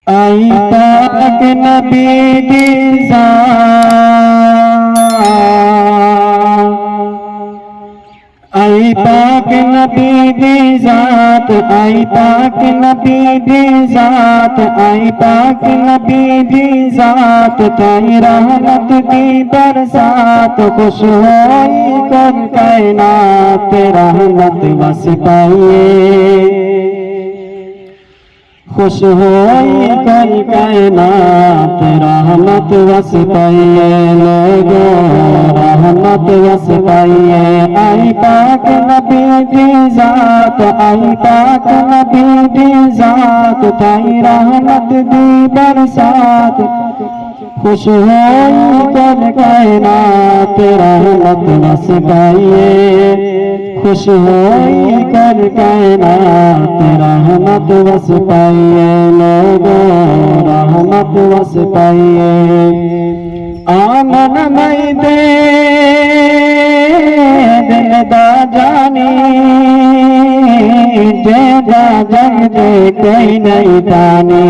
आई पाक नबी दी ज़ात, आई पाक नबी दी ज़ात, आई पाक नबी दी ज़ात, आई पाक नबी दी ज़ात, ताई रहमत दी बरसात, खुश होई कर कायनात रहमत वस पाइए, खुश होई कर कायनात रहमत वस पाइए, लोगो रहमत वस पाइए। आई पाक नबी दी ज़ात, आई पाक नबी दी ज़ात, ताई रहमत दी बरसात, खुश होई कर कायनात रहमत वस पाइए, खुश होई कर कायनात रहमत वस पाइए, लोगो रहमत वस पाइए। आमन मई दे दिल दा जानी, जेदा जग दे कोई नहीं जानी।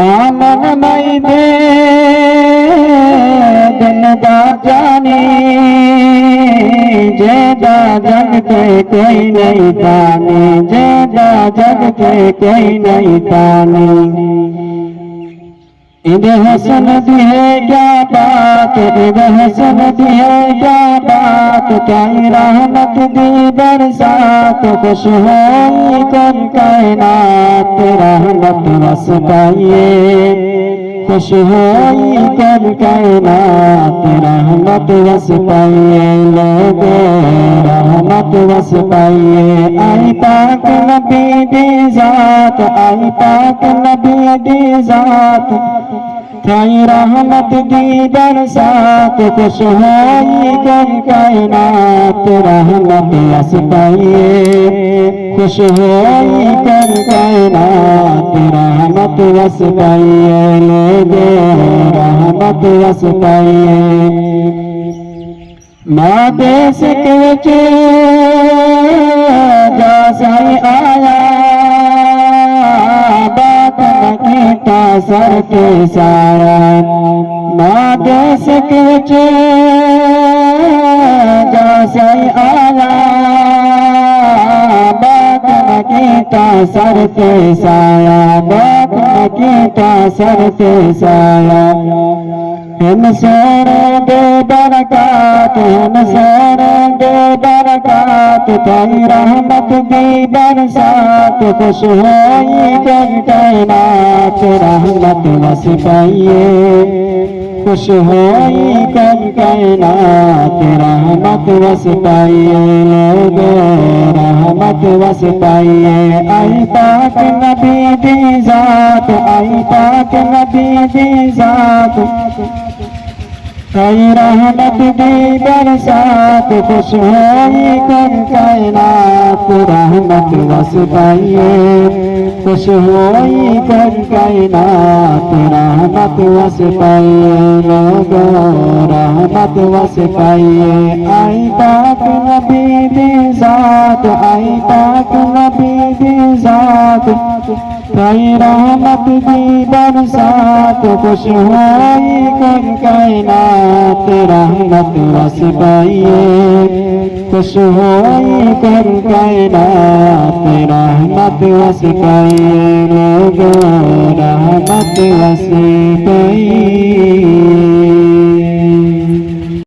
आमन मई दे दिल दा जानी, जेदा जग के कोई नहीं जानी, जेदा जग के कोई नहीं जानी। इद हसन दी है क्या बात, इद हसन दी है क्या बात, ताई रहमत दी बरसात, खुश होई कर कायनात रहमत वस पाइए, खुश होई कर कायनात रहमत वस पाइए, लोगो रहमत वस पाइए। आई पाक नबी दी ज़ात, आई पाक नबी दी ज़ात, ताई रहमत दी बरसात, खुश होई कर कायनात रहमत वस पाइए, खुश होई कर कायनात रहमत वस पाइए, लोगो रहमत वस पाइए। माँ देश के जा साई आया, बात न कीता सर के साया। माँ देश के जा साई आया, बात न कीता सर के साया, बात न कीता सर के साया। हम सोने दे बरकात, हम सोने दे बरकात, ताई रहमत दी बरसात, खुश होई कर कायनात रहमत वस पाइए, खुश होई कर कायनात रहमत वस पाइए, लोगो रहमत वस पाइए। आई पाक नबी दी ज़ात, आई पाक नबी दी ज़ात, ताई रहमत दी बरसात, खुश होई कर कायनात रहमत वस पाइए, खुश होई कर कायनात रहमत वस पाइए, लोगो रहमत वस पाइए। आई पाक नबी दी ज़ात, आई पाक नबी दी ज़ात, ताई रहमत दी बरसात, खुश होई कर कायनात रहमत वस पाइए, खुश होई कर कायनात रहमत वस पाइए, लोगो रहमत वस